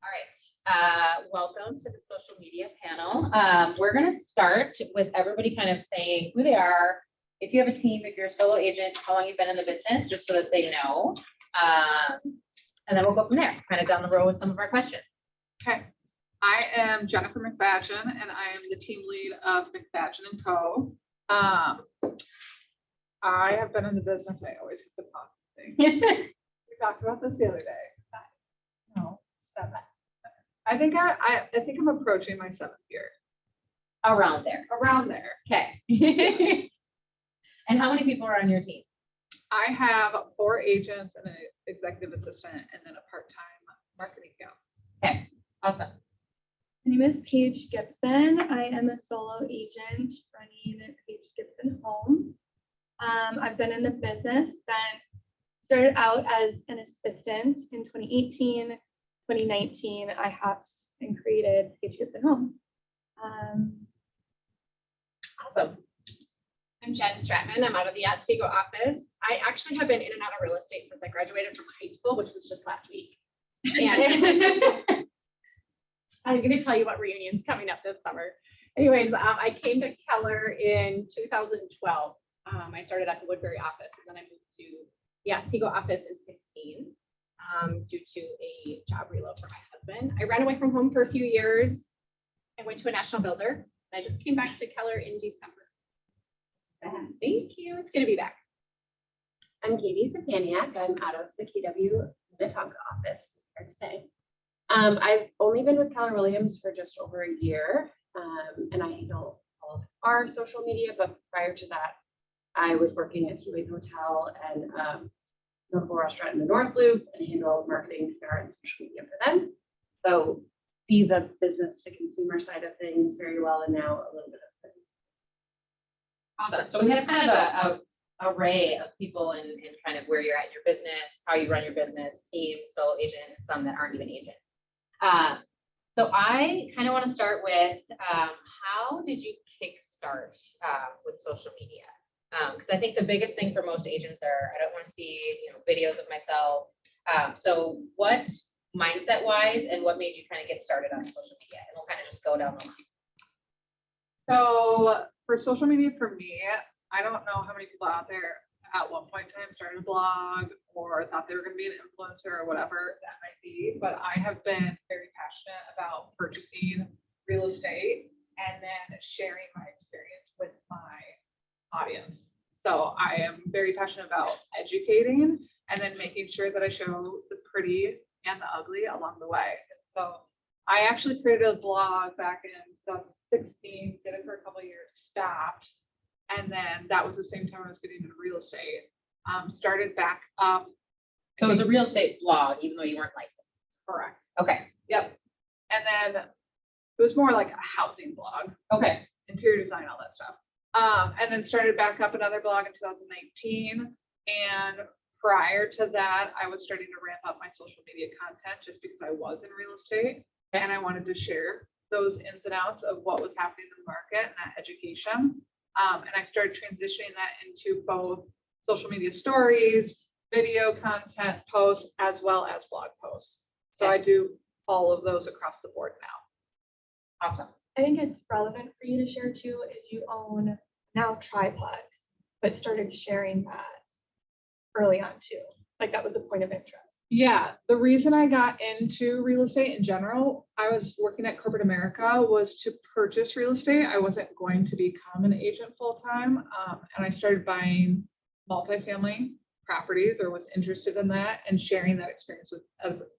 right. Welcome to the social media panel. We're going to start with everybody kind of saying who they are. If you have a team, if you're a solo agent, how long you've been in the business, just so that they know. And then we'll go from there, kind of down the road with some of our questions. Okay. I am Jennifer McFadyen, and I am the team lead of McFadyen & Co. I have been in the business. I always hit the pause thing. We talked about this the other day. No, 7. I think I'm approaching my 7th year. Around there. Around there. Okay. And how many people are on your team? I have 4 agents and an executive assistant, and then a part-time marketing gal. Okay. Awesome. My name is Paige Gibson. I am a solo agent running Paige Gibson Homes. I've been in the business, started out as an assistant in 2018. 2019, I hopped and created Paige Gibson Homes. Awesome. I'm Jen Stradtman. I'm out of the Otsego office. I actually have been in and out of real estate since I graduated from high school, which was just last week. And I'm going to tell you what reunion's coming up this summer. Anyways, I came to Keller in 2012. I started at the Woodbury office, and then I moved to the Otsego office in 2015 due to a job reload for my husband. I ran away from home for a few years. I went to a national builder, and I just came back to Keller in December. Thank you. It's going to be back. I'm Szczepaniak. I'm out of the KW Minnetonka office here today. I've only been with Keller Williams for just over a year, and I handle all of our social media. But prior to that, I was working at Hewing Hotel and notable restaurant in the North Loop, and handled marketing, PR, and social media for them. So see the business to consumer side of things very well, and now a little bit of business. Awesome. So we have kind of a array of people and kind of where you're at in your business, how you run your business, team, solo agent, and some that aren't even agents. So I kind of want to start with how did you kickstart with social media? Because I think the biggest thing for most agents are, I don't want to see videos of myself. So what mindset wise and what made you kind of get started on social media? And we'll kind of just go down the line. So for social media, for me, I don't know how many people out there at one point in time started a blog or thought they were going to be an influencer or whatever that might be, but I have been very passionate about purchasing real estate and then sharing my experience with my audience. So I am very passionate about educating and then making sure that I show the pretty and the ugly along the way. And so I actually created a blog back in 2016, did it for a couple of years, stopped. And then that was the same time I was getting into real estate. Started back up. So it was a real estate blog, even though you weren't licensed. Correct. Okay. Yep. And then it was more like a housing blog. Okay. Interior design, all that stuff. And then started back up another blog in 2019. And prior to that, I was starting to ramp up my social media content just because I was in real estate and I wanted to share those ins and outs of what was happening in the market and that education. And I started transitioning that into both social media stories, video content posts, as well as blog posts. So I do all of those across the board now. Awesome. I think it's relevant for you to share too, is you own now tripods, but started sharing that early on too. Like that was a point of interest. Yeah, the reason I got into real estate in general, I was working at corporate America, was to purchase real estate. I wasn't going to become an agent full time. And I started buying multifamily properties, or was interested in that, and sharing that experience with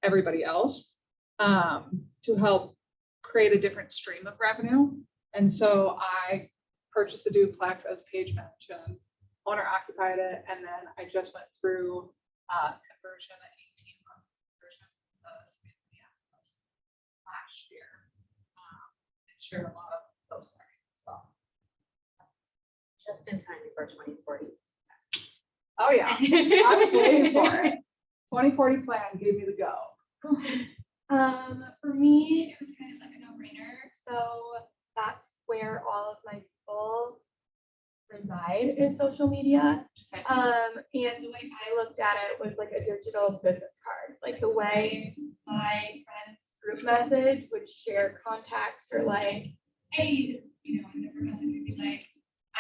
everybody else to help create a different stream of revenue. And so I purchased a duplex, as Paige mentioned, owner occupied it, and then I just went through conversion, an 18-month conversion last year, and shared a lot of those things as well. Just in time before 2040. Oh yeah, I was waiting for it. 2040 plan gave me the go. For me, it was kind of like a no-brainer. So that's where all of my people reside in social media. Okay. And the way I looked at it was like a digital business card, like the way my friends through first message would share contacts or like, hey, you know, a different message would be like,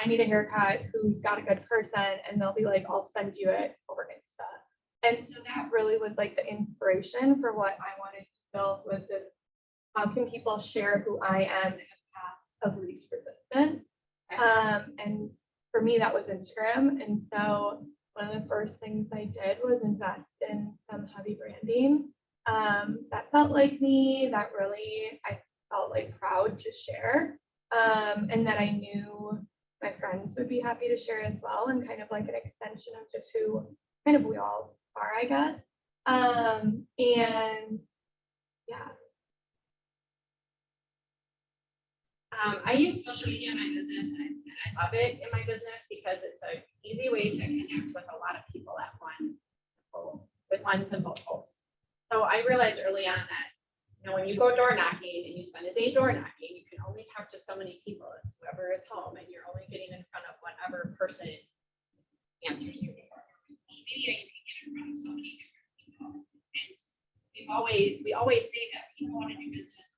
I need a haircut, who's got a good person, and they'll be like, I'll send you it over Insta. And so that really was like the inspiration for what I wanted to build was this, how can people share who I am in a path of least resistance? And for me, that was Instagram. And so one of the first things I did was invest in some heavy branding. That felt like me, that really, I felt like proud to share. And that I knew my friends would be happy to share as well, and kind of like an extension of just who kind of we all are, I guess. And yeah. I use social media in my business, and I love it in my business because it's an easy way to connect with a lot of people at with one simple post. So I realized early on that, you know, when you go door knocking and you spend a day door knocking, you can only talk to so many people. It's whoever is home, and you're only getting in front of whatever person answers your door. Social media, you can get in front of so many different people. And we always say that people want to do business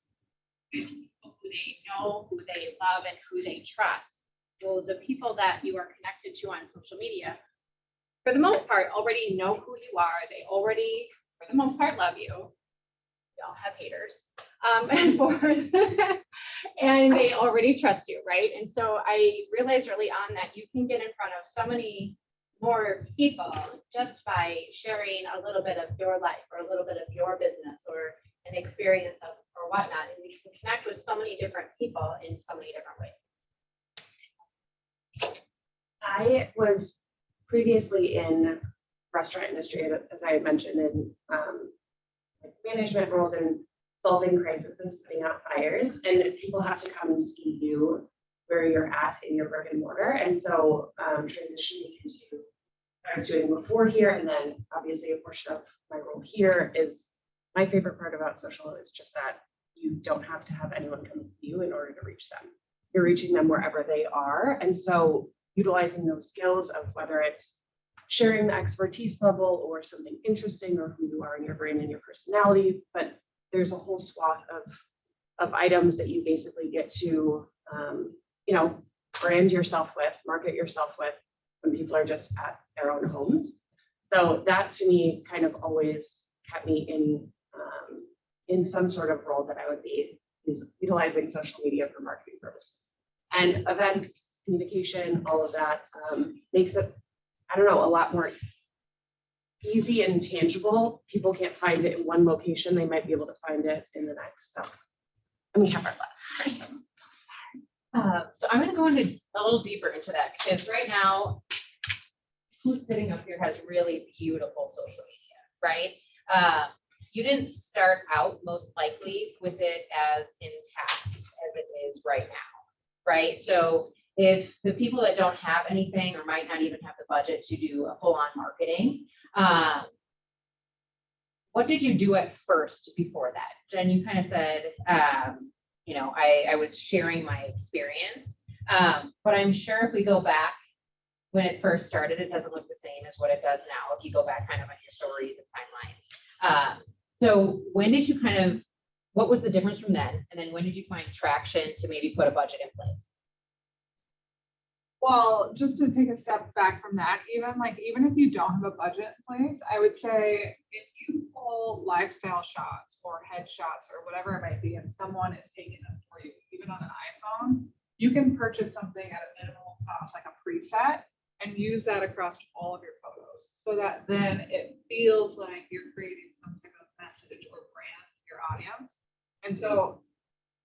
with people who they know, who they love, and who they trust. So the people that you are connected to on social media, for the most part, already know who you are. They already, for the most part, love you. We all have haters. And they already trust you, right? And so I realized early on that you can get in front of so many more people just by sharing a little bit of your life or a little bit of your business or an experience of or whatnot. And you can connect with so many different people in so many different ways. I was previously in restaurant industry, as I had mentioned, in management roles and solving crises, putting out fires, and people have to come see you where you're at in your brick and mortar. And so transitioning into what I was doing before here, and then obviously a portion of my role here is my favorite part about social is just that you don't have to have anyone come to you in order to reach them. You're reaching them wherever they are. And so utilizing those skills of whether it's sharing the expertise level or something interesting or who you are in your brand and your personality, but there's a whole swath of items that you basically get to, you know, brand yourself with, market yourself with when people are just at their own homes. So that to me kind of always kept me in some sort of role that I would be utilizing social media for marketing purposes. And events, communication, all of that makes it, I don't know, a lot more easy and tangible. People can't find it in one location. They might be able to find it in the next. So, and we have our last. So I'm going to go into a little deeper into that because right now, who's sitting up here has really beautiful social media, right? You didn't start out most likely with it as intact as it is right now, right? So if the people that don't have anything or might not even have the budget to do a full-on marketing, what did you do at first before that? Jen, you kind of said, you know, I was sharing my experience, but I'm sure if we go back when it first started, it doesn't look the same as what it does now if you go back kind of on your stories and timelines. So when did you what was the difference from then? And then when did you find traction to maybe put a budget in place? Well, just to take a step back from that, even if you don't have a budget in place, I would say if you pull lifestyle shots or headshots or whatever it might be, and someone is taking them for you, even on an iPhone, you can purchase something at a minimal cost, like a preset, and use that across all of your photos, so that then it feels like you're creating some type of message or brand to your audience. And so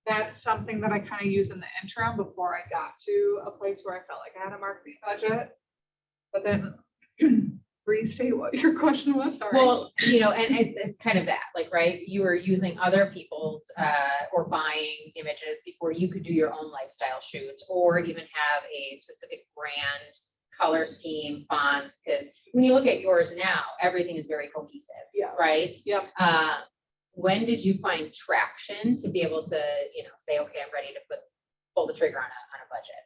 that's something that I kind of used in the interim before I got to a place where I felt like I had a marketing budget. But then restate what your question was. Sorry. Well, you know, and it's kind of that, like, right, you were using other people's or buying images before you could do your own lifestyle shoots or even have a specific brand, color scheme, fonts, because when you look at yours now, everything is very cohesive, right? Yep. When did you find traction to be able to, you know, say, okay, I'm ready to pull the trigger on a budget?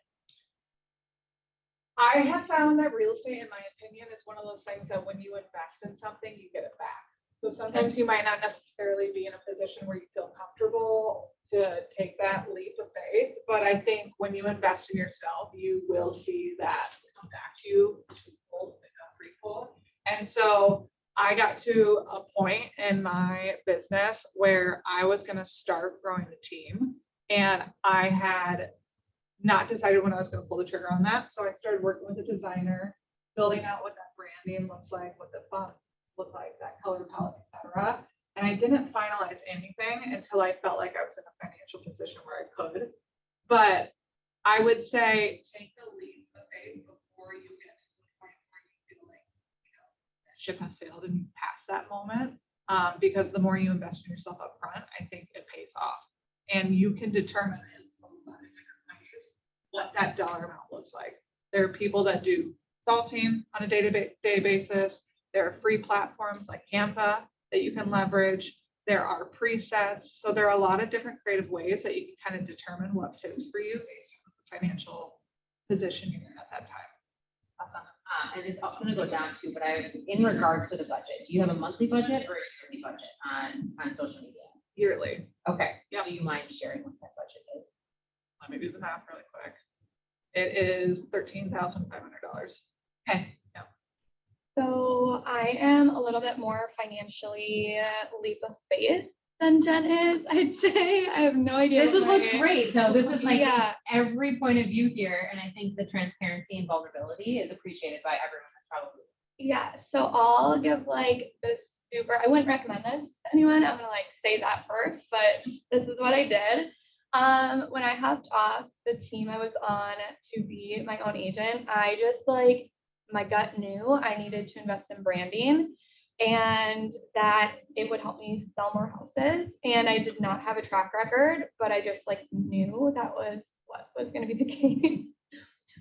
I have found that real estate, in my opinion, is one of those things that when you invest in something, you get it back. So sometimes you might not necessarily be in a position where you feel comfortable to take that leap of faith. But I think when you invest in yourself, you will see that come back to you twofold, if not threefold. And so I got to a point in my business where I was going to start growing the team, and I had not decided when I was going to pull the trigger on that. So I started working with a designer, building out what that branding looks like, what the font look like, that color palette, etc. And I didn't finalize anything until I felt like I was in a financial position where I could. But I would say take the leap of faith before you get to the point where you feel like, that ship has sailed and you pass that moment. Because the more you invest in yourself up front, I think it pays off. And you can determine in a lot of different ways what that dollar amount looks like. There are people that do consulting on a day-to-day basis. There are free platforms like Canva that you can leverage. There are presets. So there are a lot of different creative ways that you can kind of determine what fits for you based on the financial position you're in at that time. Awesome. And it's going to go down too, but in regards to the budget, do you have a monthly budget or a yearly budget on social media? Yearly. Okay. Yep. Do you mind sharing what that budget is? Let me do the math really quick. It is $13,500. Okay. So I am a little bit more financially leap of faith than Jen is, I'd say. I have no idea. This is what's great though. This is like Yeah. every point of view here. And I think the transparency and vulnerability is appreciated by everyone that's probably. Yeah, so I'll give like this I wouldn't recommend this to anyone. I'm gonna like say that first, but this is what I did. When I hopped off the team I was on to be my own agent, I just like, my gut knew I needed to invest in branding and that it would help me sell more houses. And I did not have a track record, but I just like knew that was what was gonna be the case.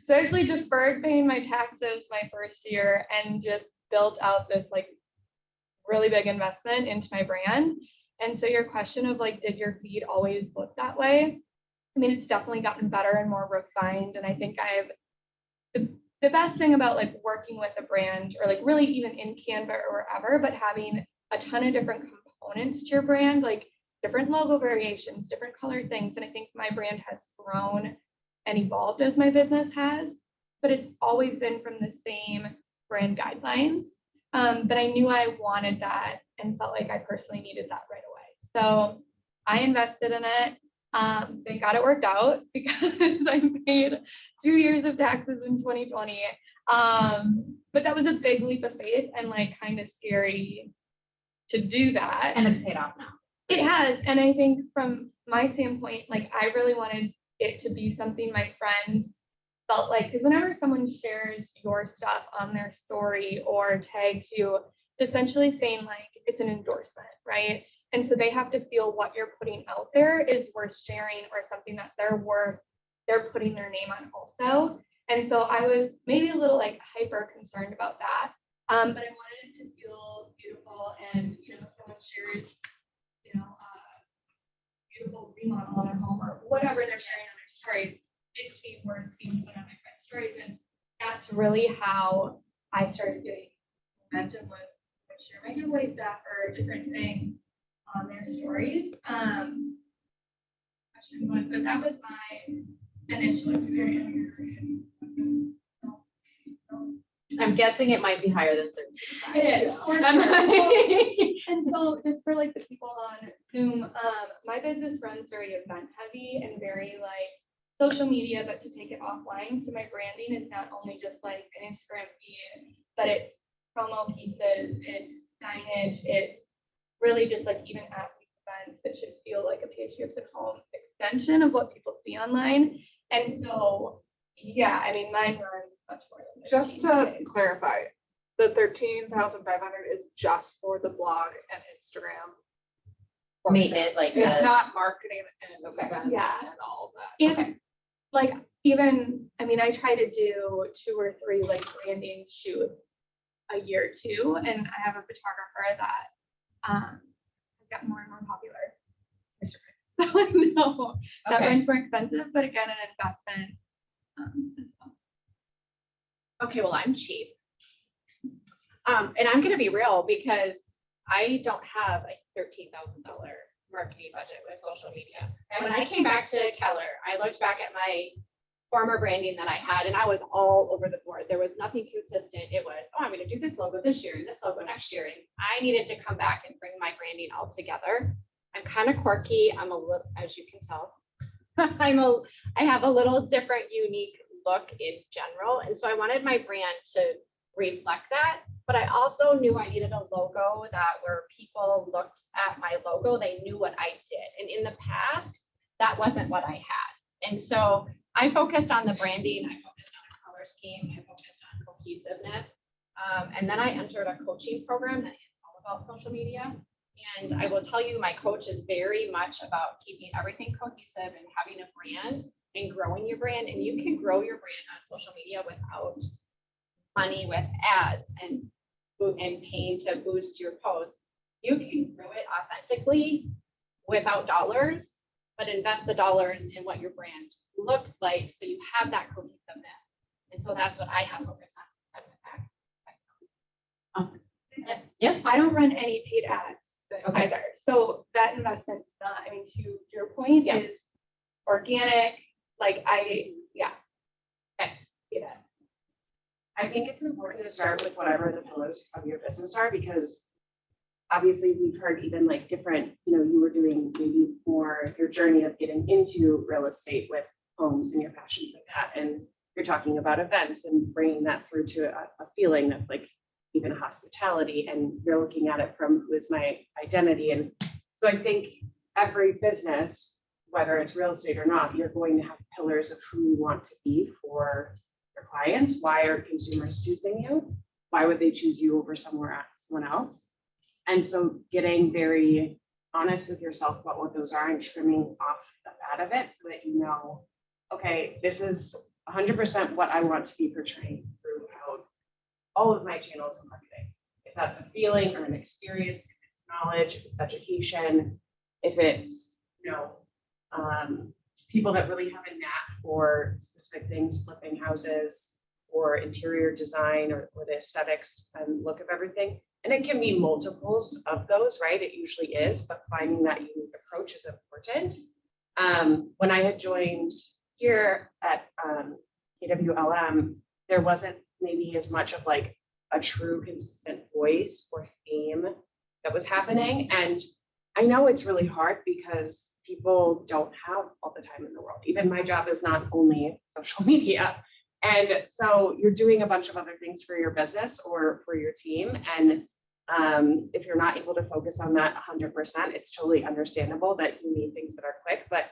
So I actually deferred paying my taxes my first year and just built out this like really big investment into my brand. And so your question of like, did your feed always look that way? I mean, it's definitely gotten better and more refined. And I think the best thing about like working with a brand or like really even in Canva or wherever, but having a ton of different components to your brand, like different logo variations, different color things. And I think my brand has grown and evolved as my business has, but it's always been from the same brand guidelines. But I knew I wanted that and felt like I personally needed that right away. So I invested in it. Thank God it worked out because I paid 2 years of taxes in 2020. But that was a big leap of faith and like kind of scary to do that. And it's paid off now. It has. And I think from my standpoint, like I really wanted it to be something my friends felt like, because whenever someone shares your stuff on their story or tags you, it's essentially saying like it's an endorsement, right? And so they have to feel what you're putting out there is worth sharing or something that they're putting their name on also. And so I was maybe a little like hyper concerned about that. But I wanted it to feel beautiful and, if someone shares, beautiful remodel on their home or whatever they're sharing on their stories, it's being worth being put on my friend's stories. And that's really how I started getting momentum was share my giveaway stuff or different things on their stories. But that was my initial experience. I'm guessing it might be higher than 13. It is. For sure. And so just for like the people on Zoom, my business runs very event heavy and very like social media, but to take it offline. So my branding is not only just like an Instagram feed, but it's promo pieces, it's signage, it's really just like even at events that should feel like a Paige Gibson home extension of what people see online. And so, yeah, I mean, mine runs much more than Just to clarify, the 13,500 is just for the blog and Instagram. portion. Maintenance, like It's the- not marketing and Okay. events Yeah. and all of that. And like even, I mean, I try to do 2 or 3 like branding shoots a year too, and I have a photographer that has gotten more and more popular. So I know that Okay. runs more expensive, but again, an investment. Okay, well, I'm cheap. And I'm gonna be real because I don't have a $13,000 marketing budget with social media. And when I came back to Keller, I looked back at my former branding that I had, and I was all over the board. There was nothing consistent. It was, oh, I'm going to do this logo this year and this logo next year. And I needed to come back and bring my branding all together. I'm kind of quirky. I'm a little, as you can tell, I have a little different, unique look in general. And so I wanted my brand to reflect that. But I also knew I needed a logo that where people looked at my logo, they knew what I did. And in the past, that wasn't what I had. And so I focused on the branding, I focused on a color scheme, I focused on cohesiveness. And then I entered a coaching program that is all about social media. And I will tell you, my coach is very much about keeping everything cohesive and having a brand and growing your brand. And you can grow your brand on social media without money with ads and paying to boost your posts. You can grow it authentically without dollars, but invest the dollars in what your brand looks like so you have that cohesiveness. And so that's what I have focused on. Yeah, I don't run any paid ads Okay. either. So that investment's not, I mean, to your point, Yeah. is organic. Like yeah. I think it's important to start with whatever the pillars of your business are, because obviously we've heard even like different, you were doing maybe more your journey of getting into real estate with homes and your passion for that. And you're talking about events and bringing that through to a feeling that's like even hospitality, and you're looking at it from who is my identity. And so I think every business, whether it's real estate or not, you're going to have pillars of who you want to be for your clients. Why are consumers choosing you? Why would they choose you over someone else? And so getting very honest with yourself about what those are and trimming off the fat of it so that you know, okay, this is 100% what I want to be portraying throughout all of my channels of marketing. If that's a feeling or an experience, if it's knowledge, if it's education, if it's, people that really have a knack for specific things, flipping houses or interior design or the aesthetics and look of everything. And it can be multiples of those, right? It usually is, but finding that unique approach is important. When I had joined here at KWLM, there wasn't maybe as much of like a true consistent voice or theme that was happening. And I know it's really hard because people don't have all the time in the world. Even my job is not only social media. And so you're doing a bunch of other things for your business or for your team. And if you're not able to focus on that 100%, it's totally understandable that you need things that are quick, but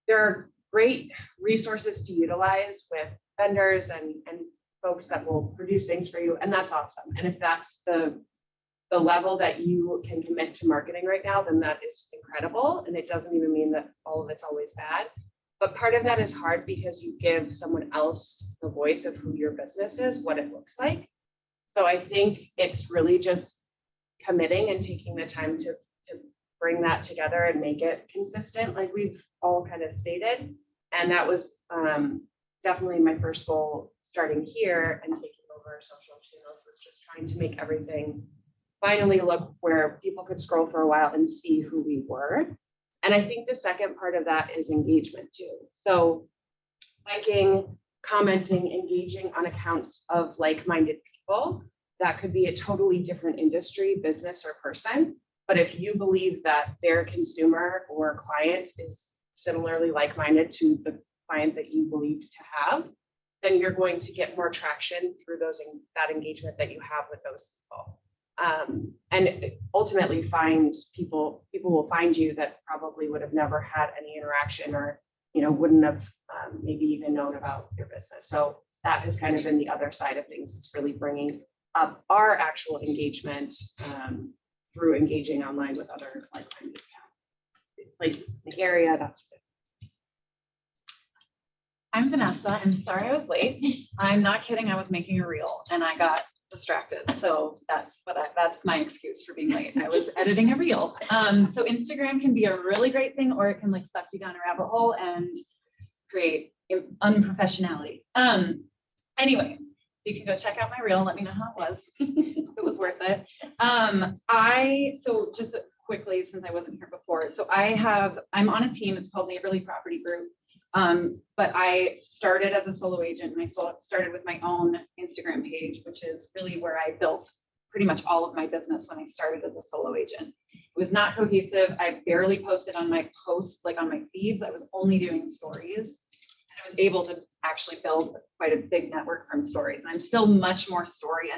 there are great resources to utilize with vendors and folks that will produce things for you. And that's awesome. And if that's the level that you can commit to marketing right now, then that is incredible. And it doesn't even mean that all of it's always bad. But part of that is hard because you give someone else the voice of who your business is, what it looks like. So I think it's really just committing and taking the time to bring that together and make it consistent, like we've all kind of stated. And that was definitely my first goal starting here and taking over social channels, was just trying to make everything finally look where people could scroll for a while and see who we were. And I think the second part of that is engagement too. So liking, commenting, engaging on accounts of like-minded people. That could be a totally different industry, business, or person. But if you believe that their consumer or client is similarly like-minded to the client that you believe to have, then you're going to get more traction through that engagement that you have with those people. And ultimately people will find you that probably would have never had any interaction or, wouldn't have maybe even known about your business. So that has kind of been the other side of things. It's really bringing up our actual engagement through engaging online with other like-minded places in the area. That's good. I'm Vanessa. I'm sorry I was late. I'm not kidding. I was making a reel and I got distracted. So that's my excuse for being late. I was editing a reel. So Instagram can be a really great thing, or it can like suck you down a rabbit hole and create unprofessionality. Anyway, so you can go check out my reel and let me know how it was. If it was worth it. So just a quickly since I wasn't here before. So I'm on a team, it's called Neighborly Property Group. But I started as a solo agent and I started with my own Instagram page, which is really where I built pretty much all of my business when I started as a solo agent. It was not cohesive. I barely posted on my posts, like on my feeds. I was only doing stories. And I was able to actually build quite a big network from stories. I'm still much more story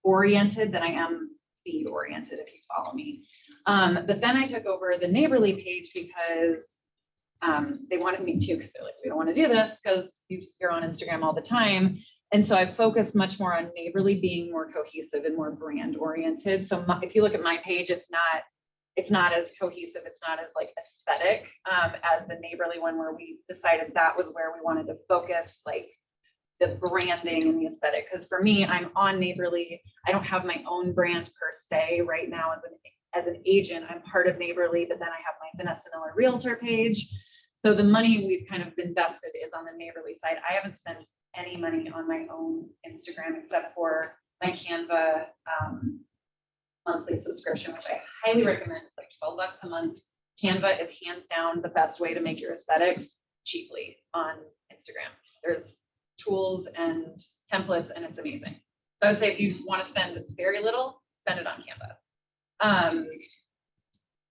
oriented than I am feed oriented, if you follow me. But then I took over the Neighborly page because they wanted me to, because they're like, we don't want to do this because you're on Instagram all the time. And so I focused much more on Neighborly being more cohesive and more brand oriented. So if you look at my page, it's not as cohesive. It's not as like aesthetic as the Neighborly one, where we decided that was where we wanted to focus, like the branding and the aesthetic. Because for me, I'm on Neighborly. I don't have my own brand per se right now as an agent. I'm part of Neighborly, but then I have my Vanessa Miller Realtor page. So the money we've kind of invested is on the Neighborly side. I haven't spent any money on my own Instagram except for my Canva monthly subscription, which I highly recommend. It's like $12 a month. Canva is hands down the best way to make your aesthetics cheaply on Instagram. There's tools and templates and it's amazing. So I would say if you want to spend very little, spend it on Canva.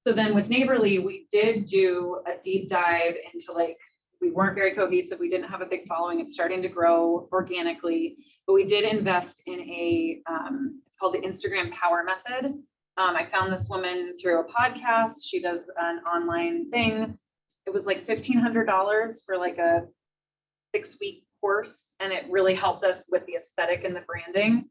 So then with Neighborly, we did do a deep dive into like, we weren't very cohesive. We didn't have a big following. It's starting to grow organically, but we did invest in it's called the Instagram Power Method. I found this woman through a podcast. She does an online thing. It was like $1,500 for like a 6-week course. And it really helped us with the aesthetic and the branding.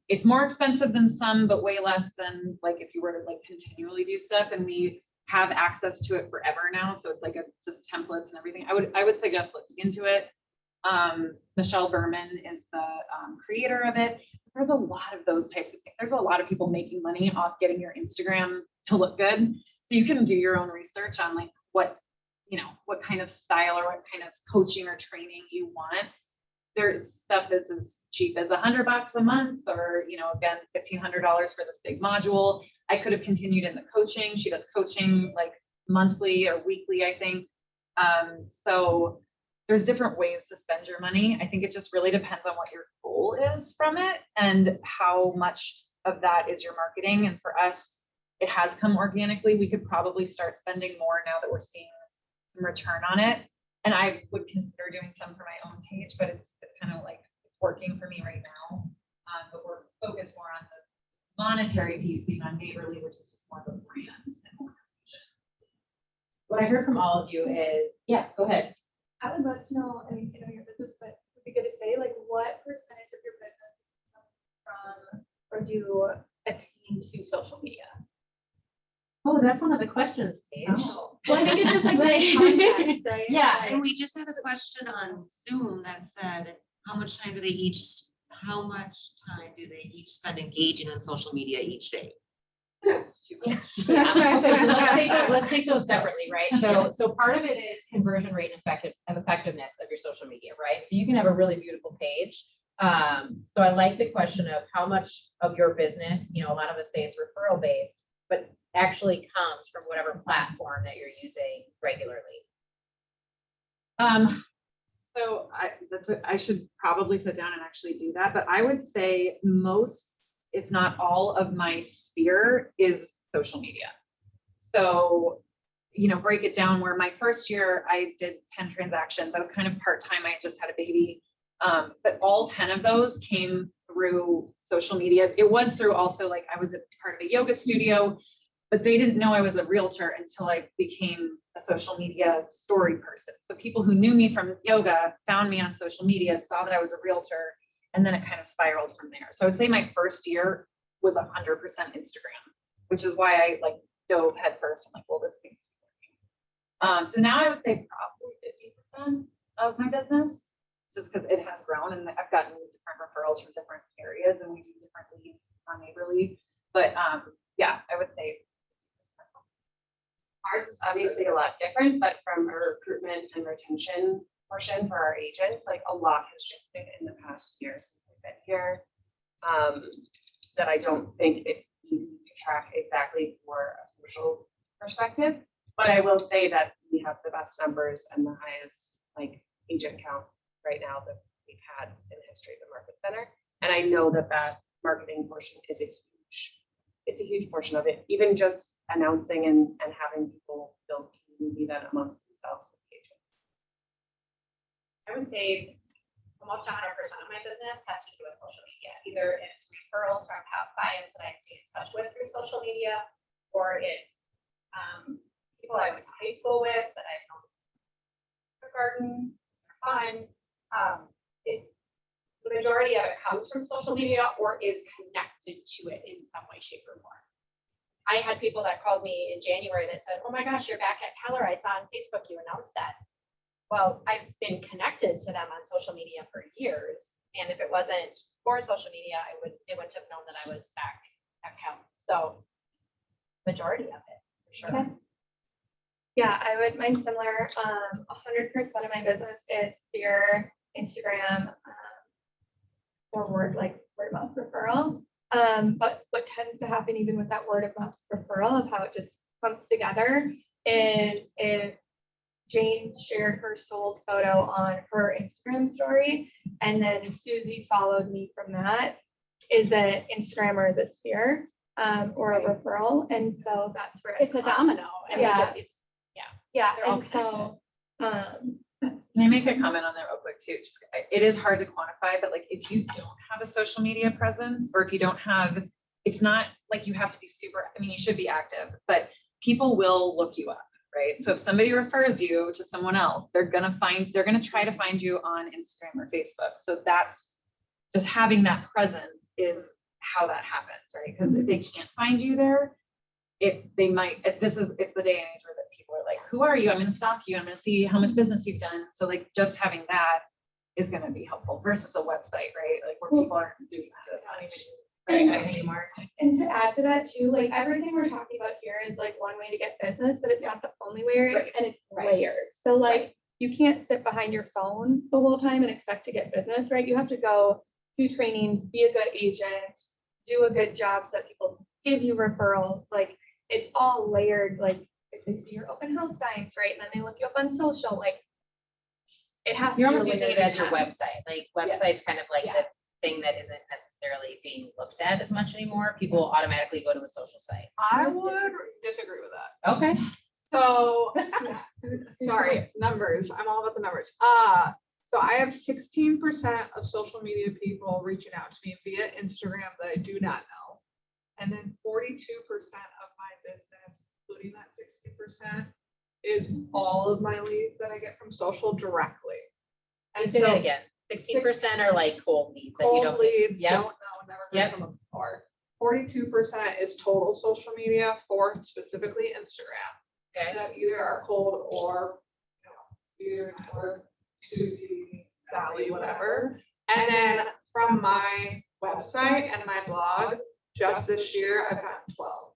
It's more expensive than some, but way less than like if you were to like continually do stuff. And we have access to it forever now. So it's like just templates and everything. I would suggest looking into it. Michelle Berman is the creator of it. There's a lot of those types of things. There's a lot of people making money off getting your Instagram to look good. So you can do your own research on like what kind of style or what kind of coaching or training you want. There's stuff that's as cheap as $100 a month, or, again, $1,500 for this big module. I could have continued in the coaching. She does coaching like monthly or weekly, I think. So there's different ways to spend your money. I think it just really depends on what your goal is from it and how much of that is your marketing. And for us, it has come organically. We could probably start spending more now that we're seeing some return on it. And I would consider doing some for my own page, but it's kind of like it's working for me right now. But we're focused more on the monetary piece being on Neighborly, which is just more of a brand and more confusion. What I heard from all of you is, yeah, go ahead. I would love to know, I mean, you know your business, but it would be good to say, like, what percentage of your business comes from, or do you attain to social media? Oh, that's one of the questions, Paige. Oh. Well, I think it's just like the context, right? Yeah, Like, and we just had a question on Zoom that said, how much time do they each spend engaging on social media each day? Okay, so let's take those separately, right? So part of it is conversion rate and effectiveness of your social media, right? So you can have a really beautiful page. So I like the question of how much of your business, a lot of us say it's referral based, but actually comes from whatever platform that you're using regularly. So I should probably sit down and actually do that, but I would say most, if not all of my sphere is social media. So, break it down where my first year I did 10 transactions. I was kind of part-time. I just had a baby. But all 10 of those came through social media. It was through also like I was a part of a yoga studio, but they didn't know I was a realtor until I became a social media story person. So people who knew me from yoga found me on social media, saw that I was a realtor, and then it kind of spiraled from there. So I would say my first year was 100% Instagram, which is why I like dove head first. I'm like, well, this thing's working. So now I would say probably 50% of my business, just because it has grown and I've gotten different referrals from different areas and we do different leads on Neighborly. But yeah, I would say Ours is obviously a lot different, but from a recruitment and retention portion for our agents, like a lot has shifted in the past year since I've been here. That I don't think it's easy to track exactly for a social perspective. But I will say that we have the best numbers and the highest like agent count right now that we've had in the history of the market center. And I know that that marketing portion is it's a huge portion of it, even just announcing and having people build community then amongst themselves with agents. I would say almost 100% of my business has to do with social media. Either it's referrals from past clients that I stay in touch with through social media, or it's people I went to high school with that I've known for garden, for fun. The majority of it comes from social media or is connected to it in some way, shape, or form. I had people that called me in January that said, "Oh my gosh, you're back at Keller. I saw on Facebook you announced that." Well, I've been connected to them on social media for years. And if it wasn't for social media, they wouldn't have known that I was back at Keller. So majority of it, for sure. Okay. Yeah, I would mine similar. 100% of my business is via Instagram or word of mouth referral. But what tends to happen even with that word of mouth referral of how it just comes together is if Jane shared her sold photo on her Instagram story, and then Susie followed me from that. Is it Instagram or is it Sphere or a referral? And so that's where It's a domino. And Yeah. Yeah, They're all and so Can I make a comment on that real quick too? Just, it is hard to quantify, but like if you don't have a social media presence, or if you don't have, it's not like you have to be super, I mean, you should be active, but people will look you up, right? So if somebody refers you to someone else, they're gonna try to find you on Instagram or Facebook. So that's just having that presence is how that happens, right? Because if they can't find you there, it's the day and age where that people are like, who are you? I'm going to stalk you. I'm going to see how much business you've done. So like just having that is going to be helpful versus a website, right? Like where people aren't doing that. Anymore. And to add to that too, like everything we're talking about here is like one way to get business, but it's not the only way, Right. and it's Right. layered. So like you can't sit behind your phone the whole time and expect to get business, right? You have to go do trainings, be a good agent, do a good job so that people give you referrals. Like it's all layered. Like if they see your open house signs, right, and then they look you up on social, like it has. You're to be almost using it layered as your in. website. Like website's kind of like Yeah. this thing that isn't necessarily being looked at as much anymore. People automatically go to a social site. I would disagree with that. Okay. So, sorry, numbers. I'm all about the numbers. So I have 16% of social media people reaching out to me via Instagram that I do not know. And then 42% of my business, including that 60%, is all of my leads that I get from social directly. And And say that so again. 16% are like cold leads that you cold don't. leads, Yep. don't know, never Yep. heard from them before. 42% is total social media for specifically Instagram. Okay. That either are cold or, either or Susie, Sally, whatever. And then from my website and my blog, just this year, I've gotten 12.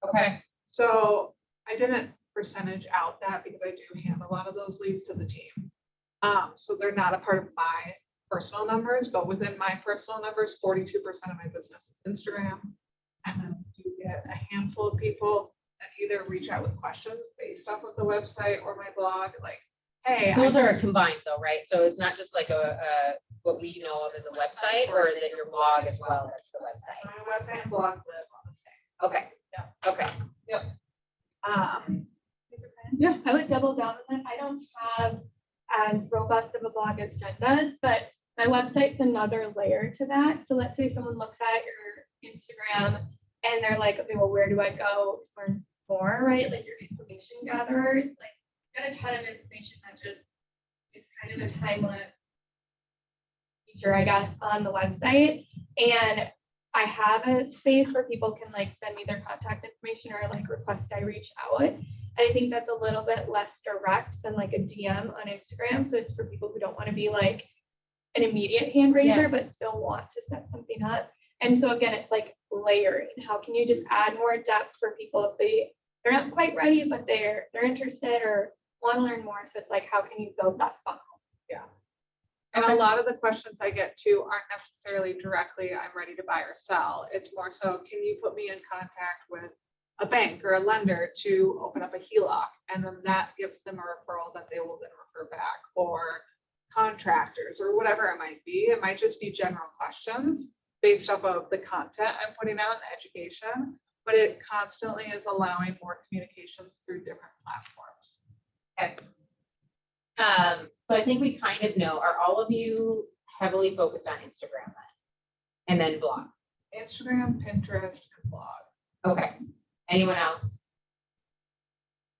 Okay. So I didn't percentage out that because I do hand a lot of those leads to the team. So they're not a part of my personal numbers, but within my personal numbers, 42% of my business is Instagram. And then you get a handful of people that either reach out with questions based off of the website or my blog, like, hey. Those are combined though, right? So it's not just like a what we know of as a website, or is it your blog as well as the website? My website and blog live on the same. Okay. Yeah. Okay. Yeah, I would double down on that. I don't have as robust of a blog as Jen does, but my website's another layer to that. So let's say someone looks at your Instagram and they're like, okay, well, where do I go to learn more, right? Like your information gatherers, like got a ton of information that just is kind of a timeless feature, I guess, on the website. And I have a space where people can like send me their contact information or like request I reach out. And I think that's a little bit less direct than like a DM on Instagram. So it's for people who don't want to be like an immediate hand raiser, but still want to set something up. And so again, it's like layering. How can you just add more depth for people if they're not quite ready, but they're interested or want to learn more? So it's like, how can you build that funnel? Yeah. And a lot of the questions I get too aren't necessarily directly, I'm ready to buy or sell. It's more so, can you put me in contact with a bank or a lender to open up a HELOC? And then that gives them a referral that they will then refer back, or contractors or whatever it might be. It might just be general questions based off of the content I'm putting out in education, but it constantly is allowing more communications through different platforms. Okay. So I think we kind of know, are all of you heavily focused on Instagram then? And then blog? Instagram, Pinterest, and blog. Okay. Anyone else?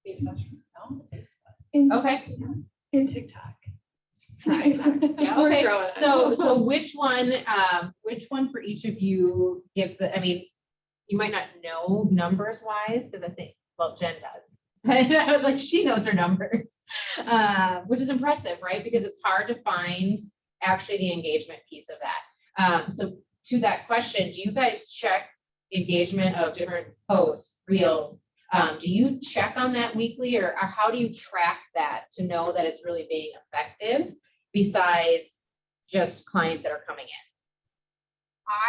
In, Okay. in TikTok. Okay, so which one for each of you gives the, I mean, you might not know numbers wise, because I think, well, Jen does. I was like, she knows her numbers, which is impressive, right? Because it's hard to find actually the engagement piece of that. So to that question, do you guys check engagement of different posts, reels? Do you check on that weekly, or how do you track that to know that it's really being effective besides just clients that are coming in?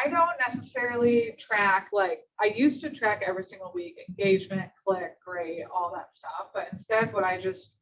I don't necessarily track, like, I used to track every single week, engagement, click, rate, all that stuff. But instead, what I just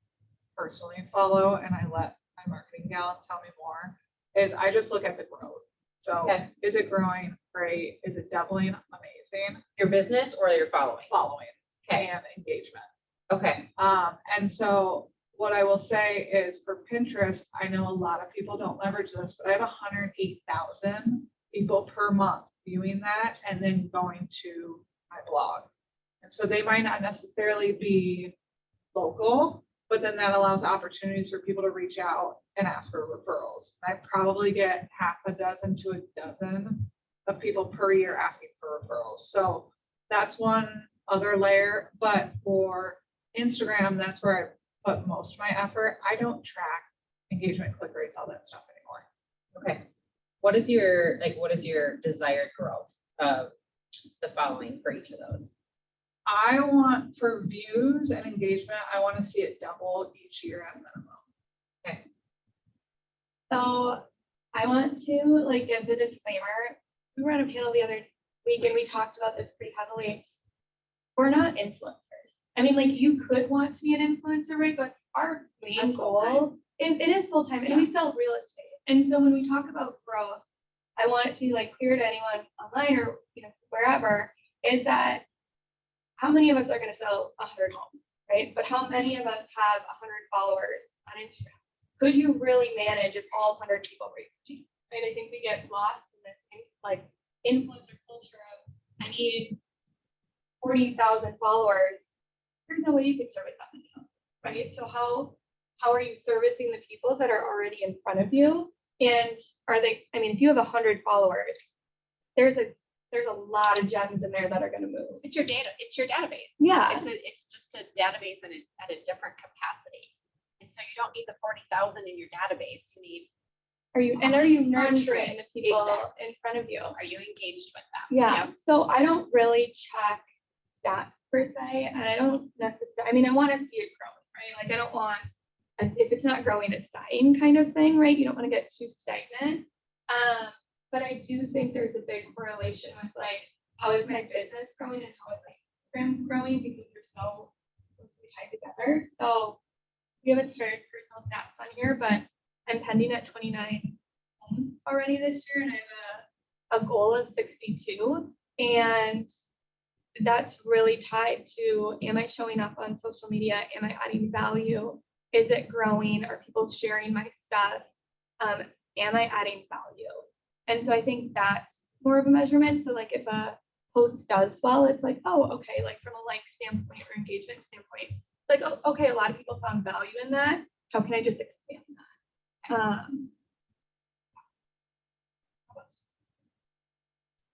personally follow, and I let my marketing gal tell me more, is I just look at the growth. So Okay. Is it growing? Great. Is it doubling? Amazing. Your business or your following? Following Okay. and engagement. Okay. And so what I will say is for Pinterest, I know a lot of people don't leverage this, but I have 108,000 people per month viewing that and then going to my blog. And so they might not necessarily be local, but then that allows opportunities for people to reach out and ask for referrals. I probably get half a dozen to a dozen of people per year asking for referrals. So that's one other layer, but for Instagram, that's where I put most of my effort. I don't track engagement, click rates, all that stuff anymore. Okay. What is your desired growth of the following for each of those? I want, for views and engagement, I want to see it double each year at minimum. Okay. So I want to like give the disclaimer. We were on a panel the other week and we talked about this pretty heavily. We're not influencers. I mean, like, you could want to be an influencer, right? But our main That's goal, it is full-time, and we sell real estate. And so when we talk about growth, I want it to be like clear to anyone online or, you know, wherever, is that how many of us are going to sell 100 homes, right? But how many of us have 100 followers on Instagram? Could you really manage if all 100 people were reaching? Right? I think we get lost in this thing, like influencer culture of, I need 40,000 followers. There's no way you can service that many houses, right? So how are you servicing the people that are already in front of you? And are they, I mean, if you have 100 followers, there's a lot of gems in there that are going to move. It's your data, it's your database. Yeah. It's just a database and at a different capacity. And so you don't need the 40,000 in your database. You need, Are you nurturing the people Exactly. in front of you? are you engaged with them? Yeah. So I don't really check that per se, and I don't necessarily, I mean, I want to see it grow, right? Like, I don't want, if it's not growing, it's dying kind of thing, right? You don't want to get too stagnant. But I do think there's a big correlation with like, how is my business growing and how is my Instagram growing, because they're so closely tied together. So we haven't shared personal stats on here, but I'm pending at 29 homes already this year, and I have a goal of 62. And that's really tied to, am I showing up on social media? Am I adding value? Is it growing? Are people sharing my stuff? Am I adding value? And so I think that's more of a measurement. So like if a post does well, it's like, oh, okay, like from a like standpoint or engagement standpoint, it's like, oh, okay, a lot of people found value in that. How can I just expand that?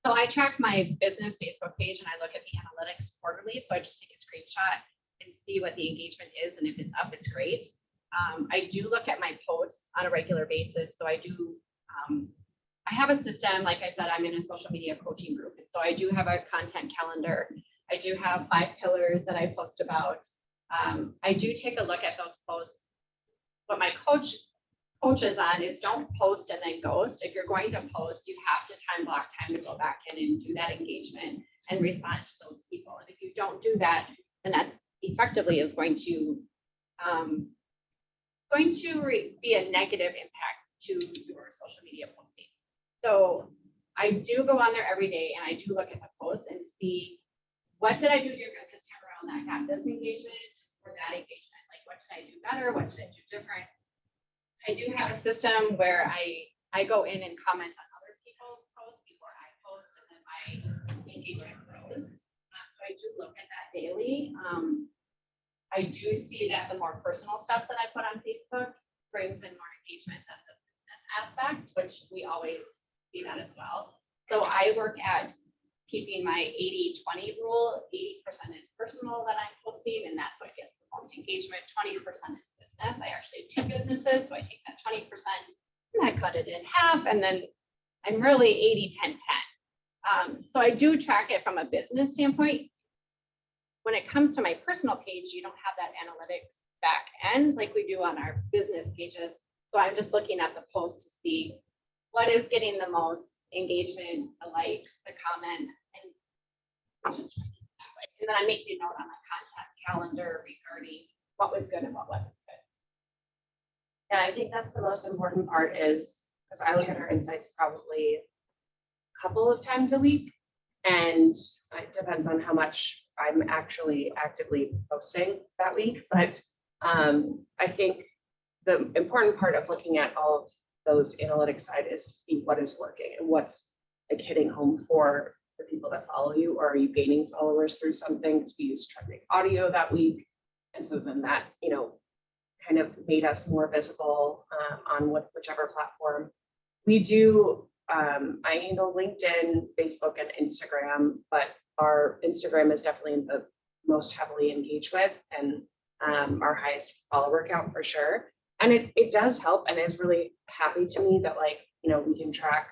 So I track my business Facebook page and I look at the analytics quarterly. So I just take a screenshot and see what the engagement is. And if it's up, it's great. I do look at my posts on a regular basis. So I do, I have a system, like I said, I'm in a social media coaching group. And so I do have a content calendar. I do have 5 pillars that I post about. I do take a look at those posts. What my coach coaches on is don't post and then ghost. If you're going to post, you have to time block time to go back in and do that engagement and respond to those people. And if you don't do that, then that effectively is going to be a negative impact to your social media posting. So I do go on there every day and I do look at the posts and see what did I do different this time around that got this engagement or that engagement? Like what did I do better? What did I do different? I do have a system where I go in and comment on other people's posts before I post and then my engagement grows. So I do look at that daily. I do see that the more personal stuff that I put on Facebook brings in more engagement than the business aspect, which we always see that as well. So I work at keeping my 80-20 rule. 80% is personal that I'm posting, and that's what gets the most engagement. 20% is business. I actually have 2 businesses, so I take that 20% and I cut it in half, and then I'm really 80-10-10. So I do track it from a business standpoint. When it comes to my personal page, you don't have that analytics back end like we do on our business pages. So I'm just looking at the post to see what is getting the most engagement, the likes, the comments, and I'm just tracking it that way. And then I make a note on my content calendar regarding what was good and what wasn't good. Yeah, I think that's the most important part is, because I look at our insights probably a couple of times a week, and it depends on how much I'm actually actively posting that week. But I think the important part of looking at all of those analytics side is to see what is working and what's like hitting home for the people that follow you, or are you gaining followers through something? Because we use trending audio that week. And so then that, kind of made us more visible on whichever platform. We do, I handle LinkedIn, Facebook, and Instagram, but our Instagram is definitely the most heavily engaged with and our highest follower count for sure. And it does help, and is really happy to me that we can track.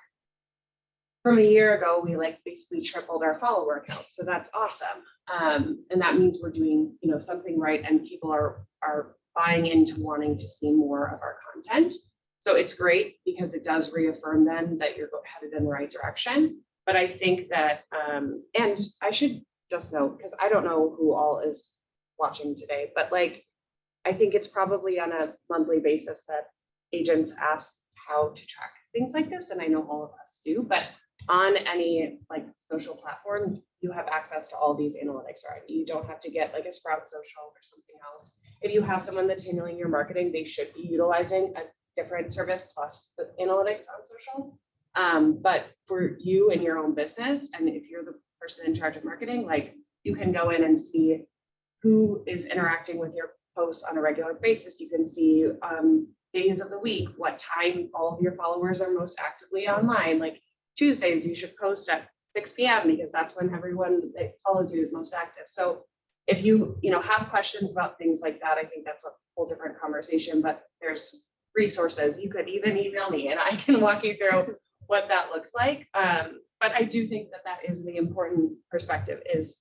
From a year ago, we basically tripled our follower count. So that's awesome. And that means we're doing, something right, and people are buying into wanting to see more of our content. So it's great because it does reaffirm then that you're headed in the right direction. But I think that, and I should just note, because I don't know who all is watching today, but I think it's probably on a monthly basis that agents ask how to track things like this. And I know all of us do, but on any social platform, you have access to all these analytics already. You don't have to get a Sprout Social or something else. If you have someone that's handling your marketing, they should be utilizing a different service plus the analytics on social. But for you and your own business, and if you're the person in charge of marketing, you can go in and see who is interacting with your posts on a regular basis. You can see days of the week, what time all of your followers are most actively online. Tuesdays, you should post at 6 p.m. because that's when everyone that follows you is most active. So if you have questions about things like that, I think that's a whole different conversation, but there's resources. You could even email me and I can walk you through what that looks like. But I do think that is the important perspective, is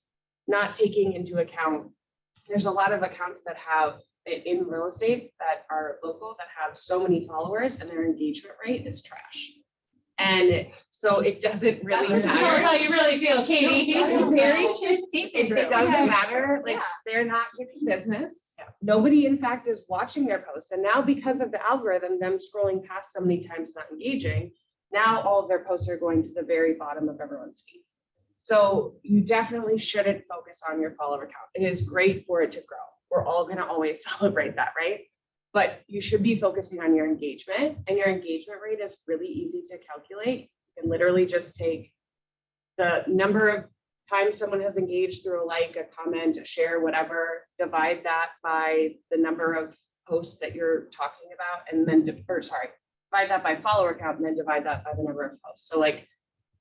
not taking into account, there's a lot of accounts that have in real estate that are local that have so many followers and their engagement rate is trash. And so it doesn't really matter. How you really feel, Katie. It doesn't matter. They're not getting business. Yeah. Nobody, in fact, is watching their posts. And now because of the algorithm, them scrolling past so many times not engaging, now all of their posts are going to the very bottom of everyone's feeds. So you definitely shouldn't focus on your follower count. It is great for it to grow. We're all going to always celebrate that, right? But you should be focusing on your engagement, and your engagement rate is really easy to calculate. You can literally just take the number of times someone has engaged through a comment, a share, whatever, divide that by the number of posts that you're talking about, and then, divide that by follower count, and then divide that by the number of posts. So I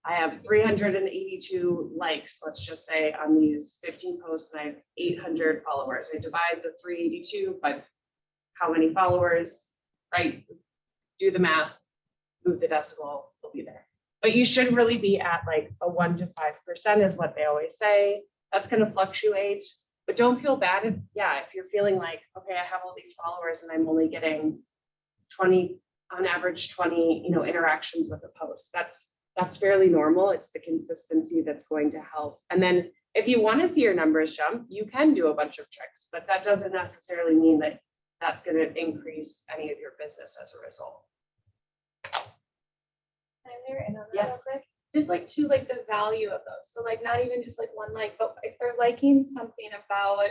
have 382 likes, let's just say, on these 15 posts, and I have 800 followers. I divide the 382 by how many followers, right? Do the math, move the decimal, we'll be there. But you should really be at a 1 to 5% is what they always say. That's going to fluctuate, but don't feel bad if you're feeling okay, I have all these followers and I'm only getting 20 on average 20, interactions with a post. That's fairly normal. It's the consistency that's going to help. And then if you want to see your numbers jump, you can do a bunch of tricks, but that doesn't necessarily mean that that's going to increase any of your business as a result. Yeah. Just like to like the value of those. So like not even just like one like, but if they're liking something about,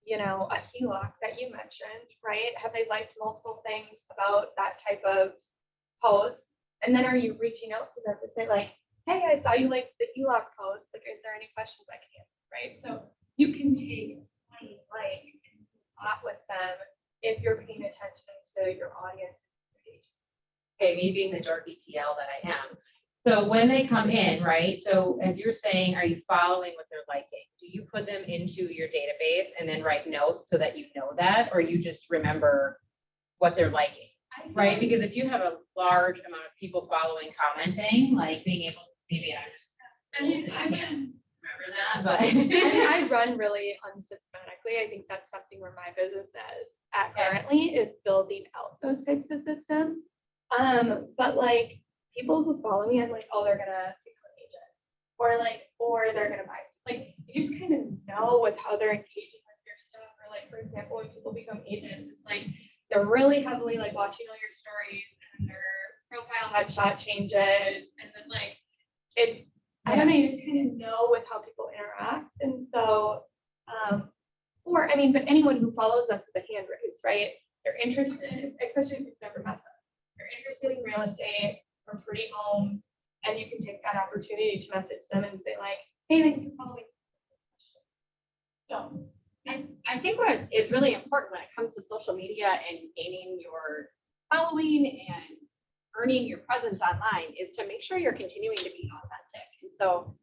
a HELOC that you mentioned, right? Have they liked multiple things about that type of post? And then are you reaching out to them to say like, hey, I saw you like the HELOC post. Like, is there any questions I can answer? Right. So you can take 20 likes and talk with them if you're paying attention to your audience. Okay, me being the dorky TL that I am. So when they come in, right? So as you're saying, are you following what they're liking? Do you put them into your database and then write notes so that you know that, or you just remember what they're liking, right? Because if you have a large amount of people following, commenting, like being able, maybe I'm just, I can't remember that, but. I run really unsystematically. I think that's something where my business is at currently is building out those types of systems. But like people who follow me, I'm like, oh, they're gonna become an agent, or they're gonna buy. Like you just kind of know with how they're engaging with your stuff. Or like, for example, when people become agents, it's like they're really heavily like watching all your stories and their profile headshot changes, and then like it's I don't know, you just kind of know with how people interact, and so but anyone who follows us with a hand raise, right? They're interested, especially if you've never met them. They're interested in real estate or pretty homes, and you can take that opportunity to message them and say like, hey, thanks for following. So I think what is really important when it comes to social media and gaining your following and earning your presence online is to make sure you're continuing to be authentic. And so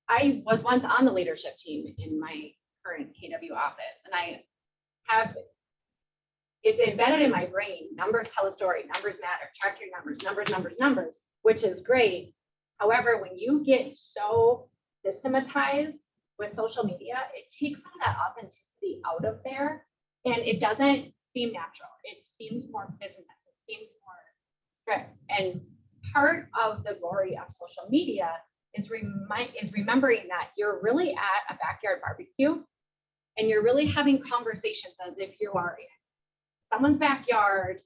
I was once on the leadership team in my current KW office, and it's embedded in my brain. Numbers tell a story, numbers matter, track your numbers, which is great. However, when you get so systematized with social media, it takes some of that authenticity out of there, and it doesn't seem natural. It seems more business, it seems more strict. And part of the glory of social media is remembering that you're really at a backyard barbecue and you're really having conversations as if you are in someone's backyard,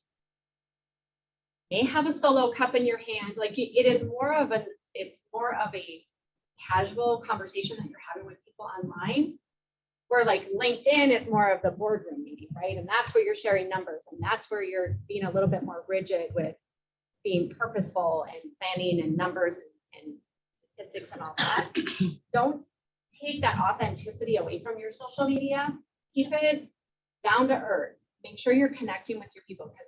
may have a solo cup in your hand. Like it is more of a casual conversation that you're having with people online. Where like LinkedIn is more of the boardroom meeting, right? And that's where you're sharing numbers, and that's where you're being a little bit more rigid with being purposeful and planning and numbers and statistics and all that. Don't take that authenticity away from your social media. Keep it down to earth. Make sure you're connecting with your people, because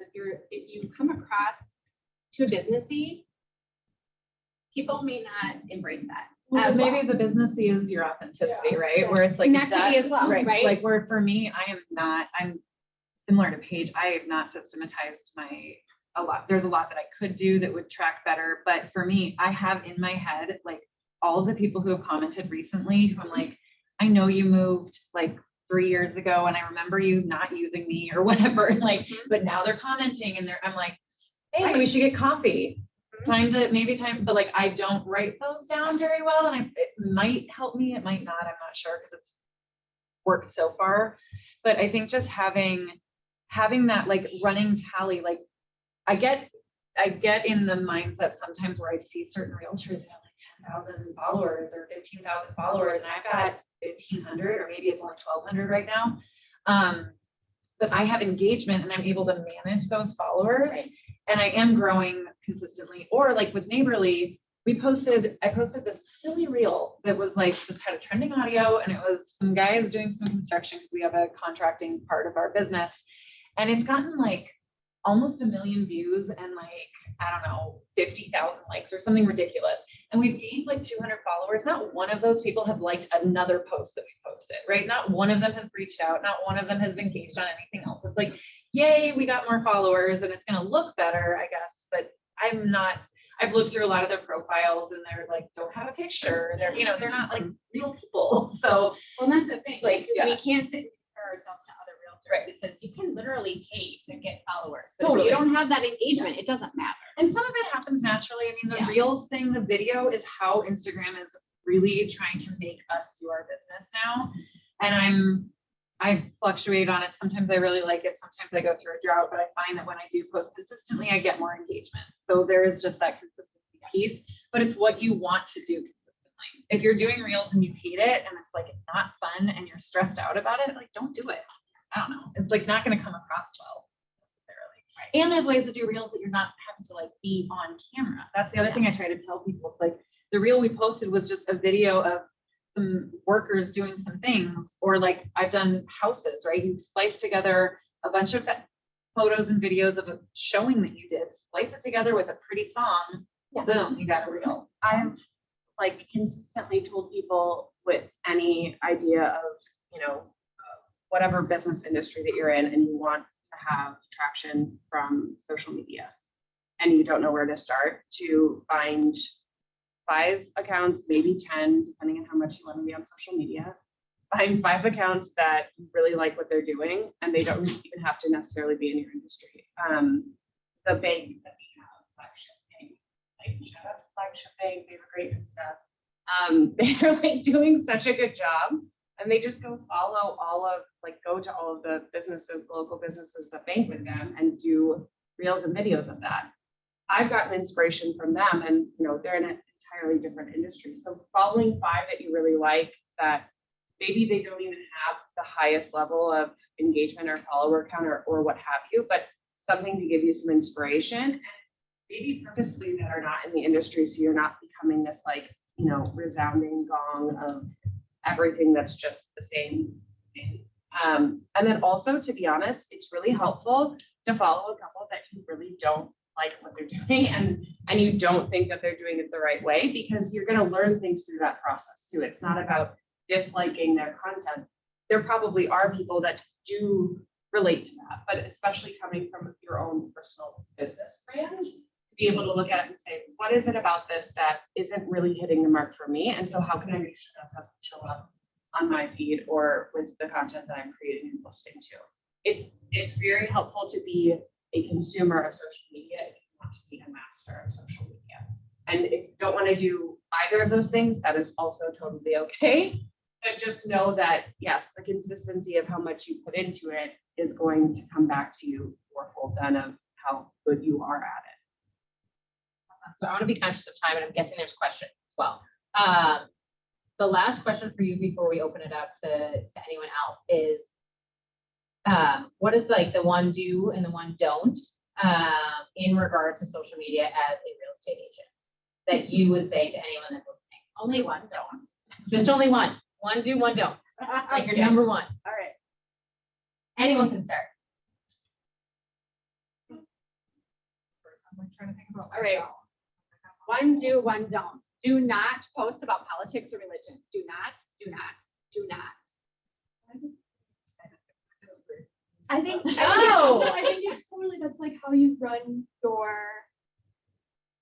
if you come across too businessy, people may not embrace that. Well, maybe the businessy is your authenticity, right? Where it's like Connectivity as well, right? Like where for me, I'm similar to Paige. I have not systematized a lot. There's a lot that I could do that would track better. But for me, I have in my head, like all of the people who have commented recently, who I'm like, I know you moved like 3 years ago and I remember you not using me or whatever. Like, but now they're commenting and I'm like, hey, we should get coffee. Time, but like I don't write those down very well, and it might help me, it might not, I'm not sure, because it's worked so far. But I think just having that like running tally, like I get in the mindset sometimes where I see certain realtors have like 10,000 followers or 15,000 followers, and I've got 1,500 or maybe it's only 1,200 right now. But I have engagement and I'm able to manage those followers. Right. And I am growing consistently. Or like with Neighborly, I posted this silly reel that was like, just had a trending audio, and it was some guys doing some construction because we have a contracting part of our business. And it's gotten like almost 1 million views and like, I don't know, 50,000 likes or something ridiculous. And we've gained like 200 followers. Not one of those people have liked another post that we posted, right? Not one of them has reached out. Not one of them has engaged on anything else. It's like, yay, we got more followers and it's going to look better, I guess. But I've looked through a lot of their profiles and they're like, don't have a picture. They're not like real people. So, well, that's the thing. Like yeah. We can't sit and compare ourselves to other realtors, right? Because you can literally pay to get followers. But Totally. if you don't have have that engagement, it doesn't matter. And some of it happens naturally. I mean, the Yeah. Reels thing, the video is how Instagram is really trying to make us do our business now. And I fluctuate on it. Sometimes I really like it. Sometimes I go through a drought, but I find that when I do post consistently, I get more engagement. So there is just that consistency piece, but it's what you want to do consistently. If you're doing Reels and you hate it and it's like, it's not fun and you're stressed out about it, like, don't do it. I don't know. It's like not going to come across well necessarily. And there's ways to do Reels that you're not having to like be on camera. That's the other thing I try to tell people. It's like the reel we posted was just a video of some workers doing some things, or like I've done houses, right? You splice together a bunch of photos and videos of a showing that you did, splice it together with a pretty song, boom, you got a reel. I've like consistently told people with any idea of, whatever business industry that you're in and you want to have traction from social media and you don't know where to start, to find 5 accounts, maybe 10, depending on how much you want to be on social media. Find 5 accounts that you really like what they're doing and they don't even have to necessarily be in your industry. The bank that we have, Flagship Bank, like shout out to Flagship Bank, they have great good stuff. They're like doing such a good job, and they just go follow go to all of the businesses, local businesses that bank with them and do reels and videos of that. I've gotten inspiration from them, and they're in an entirely different industry. So following 5 that you really like, that maybe they don't even have the highest level of engagement or follower count or what have you, but something to give you some inspiration, and maybe purposely that are not in the industry, so you're not becoming this resounding gong of everything that's just the same. And then also, to be honest, it's really helpful to follow a couple that you really don't like what they're doing and you don't think that they're doing it the right way, because you're going to learn things through that process too. It's not about disliking their content. There probably are people that do relate to that, but especially coming from your own personal business brand, to be able to look at it and say, what is it about this that isn't really hitting the mark for me? And so how can I make sure that doesn't show up on my feed or with the content that I'm creating and posting to? It's very helpful to be a consumer of social media if you want to be a master of social media. And if you don't want to do either of those things, that is also totally okay. But just know that, yes, the consistency of how much you put into it is going to come back to you fourfold then of how good you are at it. So I want to be conscious of time, and I'm guessing there's questions as well. The last question for you before we open it up to anyone else is, what is like the one do and the one don't in regard to social media as a real estate agent that you would say to anyone that's listening? Only one don't. Just only one. One do, one don't. Like your number one. All right. Anyone can start. I'm trying to think about. All right. One do, one don't. Do not post about politics or religion. Do not, do not, do not. I think No. I think it's totally, that's like how you run your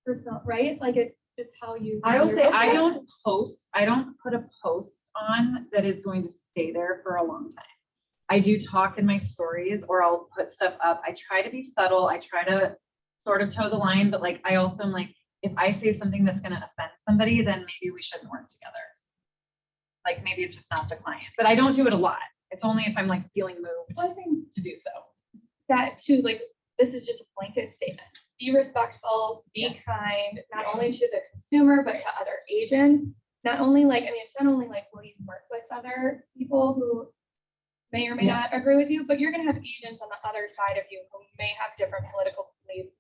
personal, right? Like it's just how you. I run will your say I business. I don't put a post on that is going to stay there for a long time. I do talk in my stories, or I'll put stuff up. I try to be subtle. I try to sort of toe the line, but like I also am like, if I say something that's going to offend somebody, then maybe we shouldn't work together. Like maybe it's just not the client, but I don't do it a lot. It's only if I'm like feeling moved Well, I think to do so. that too, like, this is just a blanket statement. Be respectful, be kind, not only to the consumer, but to other agents. Not only like, I mean, it's not only like, will you work with other people who may or may not agree with you, but you're gonna have agents on the other side of you who may have different political beliefs,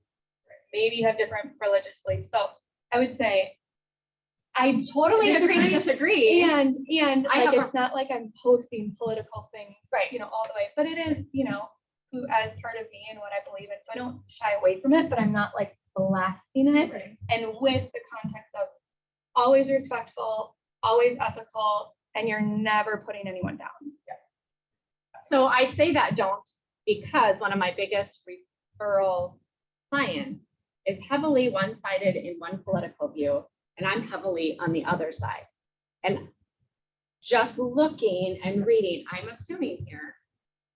maybe have different religious beliefs. So I would say, I totally agree to disagree. And I like, have it's not like I'm posting political things, Right. all the way, but it is, who as part of me and what I believe in. So I don't shy away from it, but I'm not like blasting it. Right. And with the context of always respectful, always ethical, and you're never putting anyone down. So I say that don't, because one of my biggest referral clients is heavily one-sided in one political view, and I'm heavily on the other side. And just looking and reading, I'm assuming here,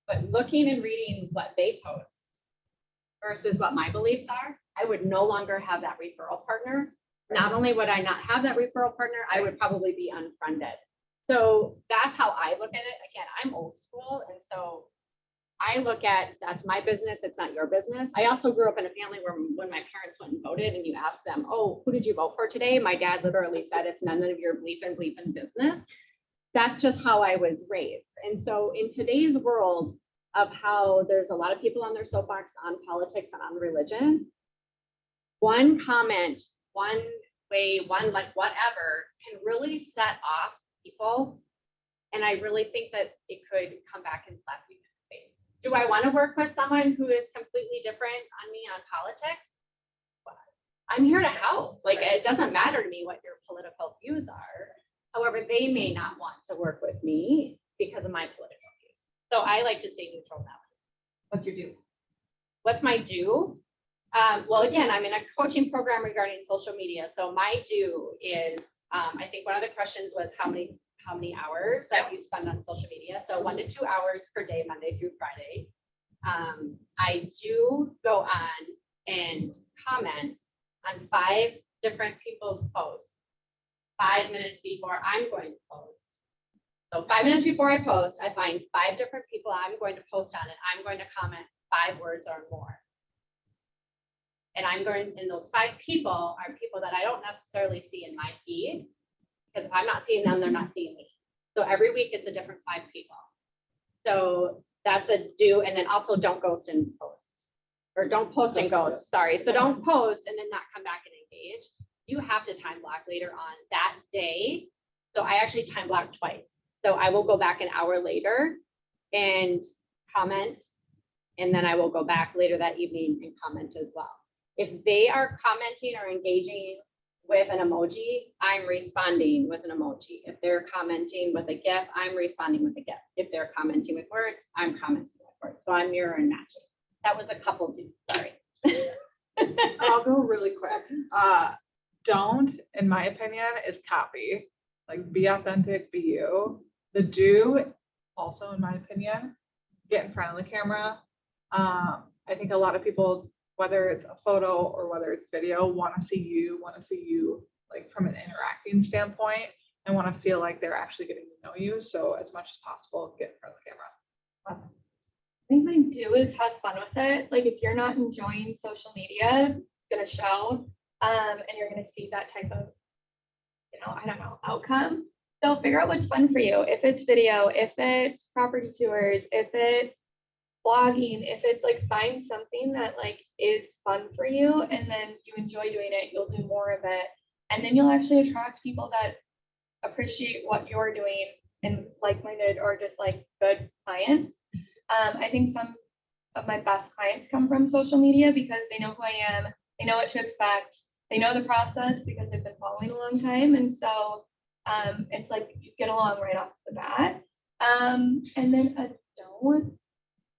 but looking and reading what they post, versus what my beliefs are, I would no longer have that referral partner. Not only would I not have that referral partner, I would probably be unfriended. So that's how I look at it. Again, I'm old school. And so I look at, that's my business. It's not your business. I also grew up in a family where when my parents went and voted and you asked them, oh, who did you vote for today? My dad literally said, it's none of your bleep and business. That's just how I was raised. And so in today's world of how there's a lot of people on their soapbox on politics and on religion, one comment, one way, one like whatever can really set off people. And I really think that it could come back and slap you in the face. Do I want to work with someone who is completely different on me on politics? Well, I'm here to help. Like, it doesn't matter to me what your political views are. However, they may not want to work with me because of my political views. So I like to stay neutral that way. What's your do? What's my do? Well, again, I'm in a coaching program regarding social media. So my do is, I think one of the questions was how many hours that you spend on social media. So 1 to 2 hours per day, Monday through Friday. I do go on and comment on 5 different people's posts 5 minutes before I'm going to post. So 5 minutes before I post, I find 5 different people I'm going to post on, and I'm going to comment 5 words or more. And and those 5 people are people that I don't necessarily see in my feed, because if I'm not seeing them, they're not seeing me. So every week it's a different 5 people. So that's a do. And then also don't ghost and post, or don't post and ghost, sorry. So don't post and then not come back and engage. You have to time block later on that day. So I actually time block twice. So I will go back an hour later and comment, and then I will go back later that evening and comment as well. If they are commenting or engaging with an emoji, I'm responding with an emoji. If they're commenting with a GIF, I'm responding with a GIF. If they're commenting with words, I'm commenting with words. So I'm mirror and matching. That was a couple, sorry. I'll go really quick. Don't, in my opinion, is copy. Like, be authentic, be you. The do, also in my opinion, get in front of the camera. I think a lot of people, whether it's a photo or whether it's video, want to see you like from an interacting standpoint, and want to feel like they're actually getting to know you. So as much as possible, get in front of the camera. Awesome. I think my do is have fun with it. Like, if you're not enjoying social media, it's gonna show, and you're gonna see that type of, I don't know, outcome. So figure out what's fun for you. If it's video, if it's property tours, if it's blogging, if it's like, find something that like is fun for you, and then you enjoy doing it, you'll do more of it. And then you'll actually attract people that appreciate what you're doing and like-minded or just like good clients. I think some of my best clients come from social media because they know who I am, they know what to expect, they know the process because they've been following a long time. And so it's like you get along right off the bat. And then a don't,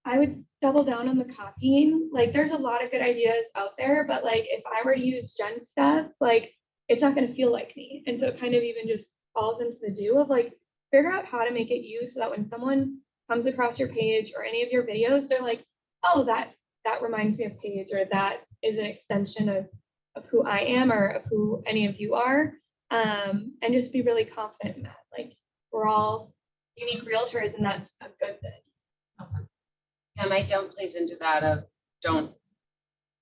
I would double down on the copying. Like, there's a lot of good ideas out there, but like, if I were to use Jen stuff, like, it's not going to feel like me. And so it kind of even just falls into the do of like, figure out how to make it you, so that when someone comes across your page or any of your videos, they're like, oh, that reminds me of Paige, or that is an extension of who I am or of who any of you are. And just be really confident in that. Like, we're all unique realtors, and that's a good thing. Awesome. And my don't plays into that of don't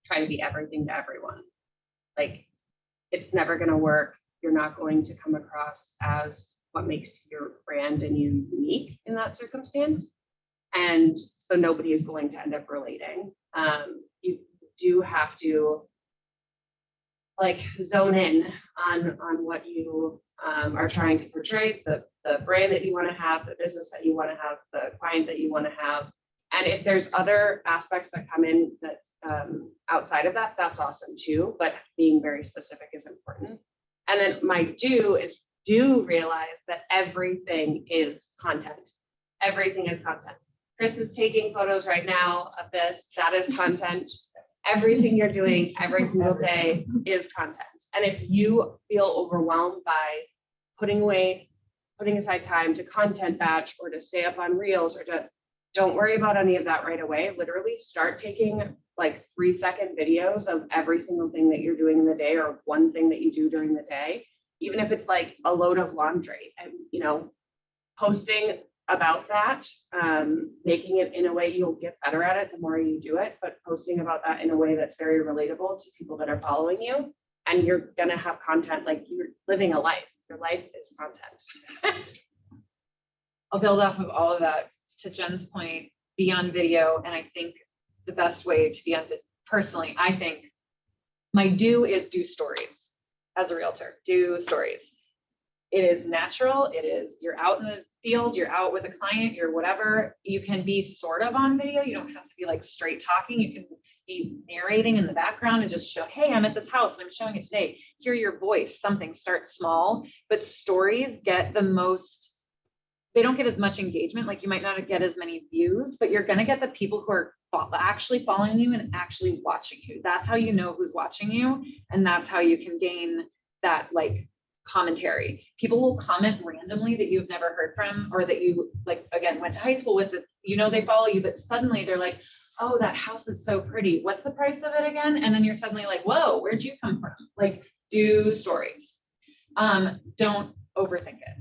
try to be everything to everyone. Like, it's never going to work. You're not going to come across as what makes your brand and you unique in that circumstance. And so nobody is going to end up relating. You do have to like zone in on what you are trying to portray, the brand that you want to have, the business that you want to have, the client that you want to have. And if there's other aspects that come in that outside of that, that's awesome too. But being very specific is important. And then my do is realize that everything is content. Everything is content. Chris is taking photos right now of this. That is content. Everything you're doing every single day is content. And if you feel overwhelmed by putting aside time to content batch or to stay up on reels or to don't worry about any of that right away. Literally start taking like 3-second videos of every single thing that you're doing in the day or one thing that you do during the day, even if it's like a load of laundry and, you know, posting about that, making it in a way you'll get better at it the more you do it, but posting about that in a way that's very relatable to people that are following you. And you're gonna have content, like you're living a life. Your life is content. I'll build off of all of that. To Jen's point, be on video. And I think the best way to be on, personally, I think my do is do stories as a realtor, do stories. It is natural. It is, you're out in the field, you're out with a client, you're whatever. You can be sort of on video. You don't have to be like straight talking. You can be narrating in the background and just show, hey, I'm at this house and I'm showing it today. Hear your voice, something, start small, but stories get the most, they don't get as much engagement. Like you might not get as many views, but you're going to get the people who are actually following you and actually watching you. That's how you know who's watching you. And that's how you can gain that like commentary. People will comment randomly that you've never heard from, or that you like, again, went to high school with, you know, they follow you, but suddenly they're like, oh, that house is so pretty. What's the price of it again? And then you're suddenly like, whoa, where'd you come from? Like, do stories. Don't overthink it.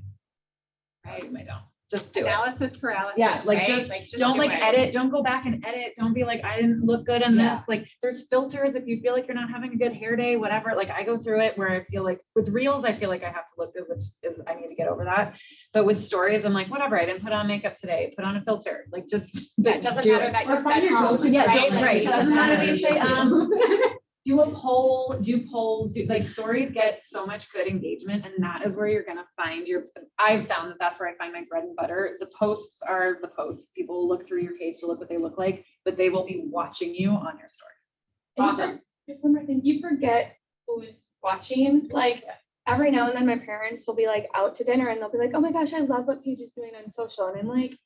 Right? I don't. Just do it. Analysis paralysis. Yeah, like right? just don't do like it. edit. Don't go back and edit. Don't be like, I didn't look good in this. Like there's filters if you feel like you're not having a good hair day, whatever. Like I go through it where I feel like with reels, I feel like I have to look good, which is I need to get over that. But with stories, I'm like, whatever. I didn't put on makeup today. Put on a filter. Like just Yeah, it doesn't do matter it. that Or you find said, your go-to Yeah, right? don't, Like, right. it Doesn't matter if you say, matter. do a poll, do polls, do like stories get so much good engagement. And that is where you're going to find your, I've found that that's where I find my bread and butter. The posts are the posts. People will look through your page to look what they look like, but they will be watching you on your story. Awesome. There's one more thing. You forget who's watching. Like every now and then my parents will be like out to dinner and they'll be like, oh my gosh, I love what Paige is doing on social. And I'm like,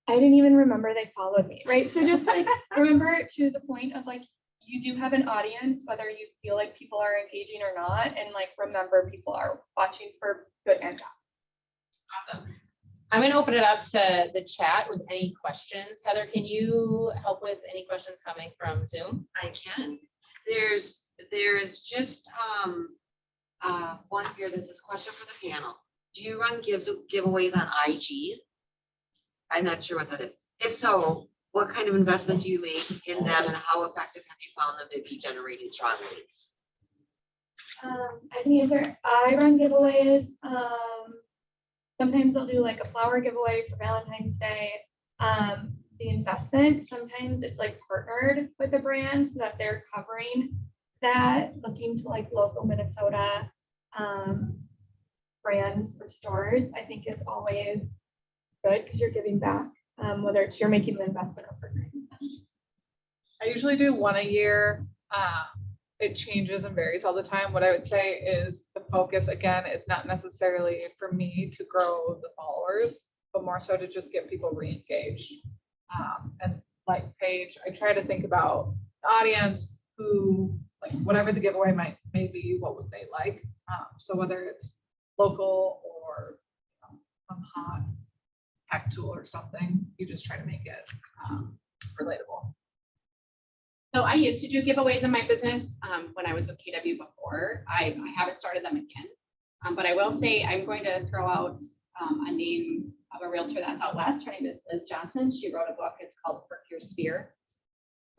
I didn't even remember they followed me, right? So just like remember to the point of like, you do have an audience, whether you feel like people are engaging or not. And like, remember people are watching for good and bad. Awesome. I'm going to open it up to the chat with any questions. Heather, can you help with any questions coming from Zoom? I can. There's just one here that says question for the panel. Do you run giveaways on IG? I'm not sure what that is. If so, what kind of investment do you make in them and how effective have you found them to be generating strong leads? I can answer. I run giveaways. Sometimes I'll do like a flower giveaway for Valentine's Day. The investment, sometimes it's like partnered with a brand so that they're covering that, looking to like local Minnesota brands or stores, I think is always good because you're giving back, whether it's you're making the investment or partnering with them. I usually do one a year. It changes and varies all the time. What I would say is the focus, again, is not necessarily for me to grow the followers, but more so to just get people re-engaged. And like Paige, I try to think about the audience who, like whatever the giveaway may be, what would they like? So whether it's local or some hot tech tool or something, you just try to make it relatable. So I used to do giveaways in my business when I was with KW before. I haven't started them again. But I will say I'm going to throw out a name of a realtor that's out west. Her name is Liz Johnson. She wrote a book. It's called Perk Your Sphere.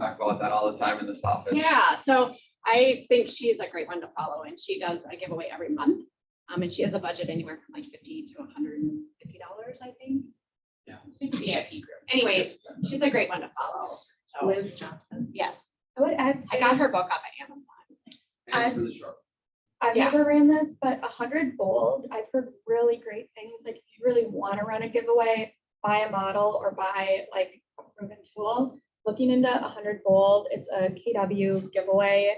Talk about that all the time in this office. Yeah, so I think she's a great one to follow, and she does a giveaway every month. And she has a budget anywhere from like $50 to $150, I think. Yeah. She's a VIP group. Anyway, she's a great one to follow. So, Liz Johnson. yes, I would add I got her book up at Amazon. Thanks for the short. I've Yeah. never ran this, but 100 Bold, I've heard really great things. Like if you really want to run a giveaway, buy a model or buy like a proven tool. Looking into 100 Bold, it's a KW giveaway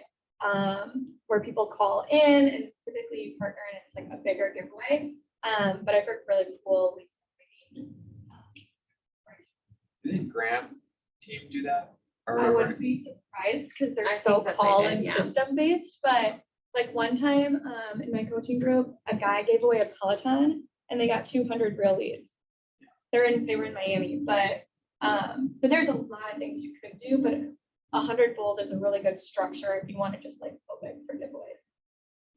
where people call in and typically you partner and it's like a bigger giveaway. But I've heard really cool. Do you think Graham team do that? Or I wouldn't be surprised because I they're think so that they call did, and yeah. system based, but like one time in my coaching group, a guy gave away a Peloton and they got 200 real leads. They were in Miami, but So there's a lot of things you could do, but 100 bold is a really good structure if you want to just like go big for giveaways.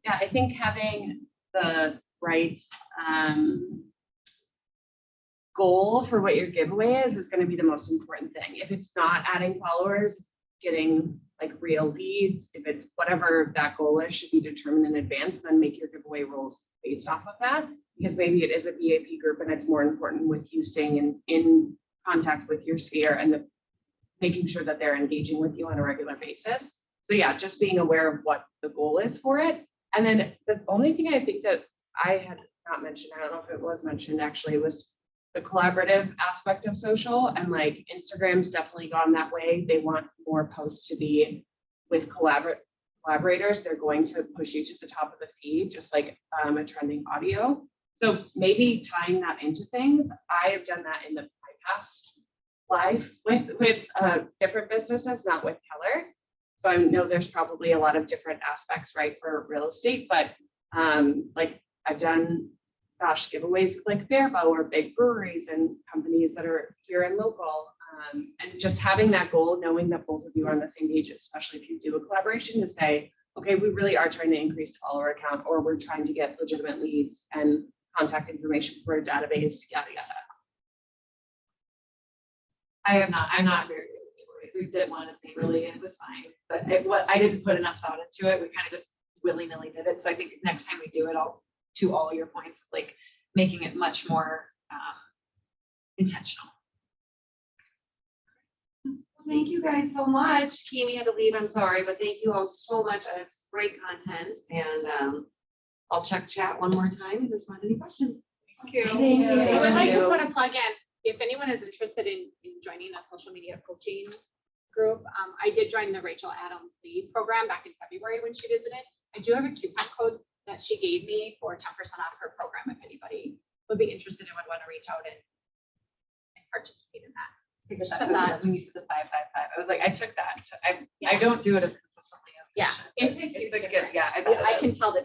Yeah, I think having the right goal for what your giveaway is going to be the most important thing. If it's not adding followers, getting like real leads, if it's whatever that goal is, should be determined in advance, then make your giveaway rules based off of that. Because maybe it is a VIP group and it's more important with you staying in contact with your sphere and making sure that they're engaging with you on a regular basis. So yeah, just being aware of what the goal is for it. And then the only thing I think that I had not mentioned, I don't know if it was mentioned actually, was the collaborative aspect of social, and like Instagram's definitely gone that way. They want more posts to be with collaborators. They're going to push you to the top of the feed, just like a trending audio. So maybe tying that into things. I have done that in my past life with different businesses, not with Keller. So I know there's probably a lot of different aspects, right, for real estate, but like I've done giveaways with like Fairbow or big breweries and companies that are here and local. And just having that goal, knowing that both of you are on the same page, especially if you do a collaboration, to say, okay, we really are trying to increase follower count, or we're trying to get legitimate leads and contact information for a database, yada, yada. I'm not very good with giveaways. We did one as neighborly and it was fine, but I didn't put enough thought into it. We kind of just willy-nilly did it. So I think next time we do it, to all your points, like making it much more intentional. Thank you guys so much. Kimi had to leave, I'm sorry, but thank you all so much. It's great content, and I'll check chat one more time if there's not any questions. Thank you. Thank you. I would like to put a plug in, if anyone is interested in joining a social media coaching group, I did join the Rachel Adams lead program back in February when she visited. I do have a coupon code that she gave me for 10% off her program. If anybody would be interested and would want to reach out and participate in that. Because when you said the 555, I was like, I took that. I don't do it as consistently as Yeah, it's a good, yeah. I can tell the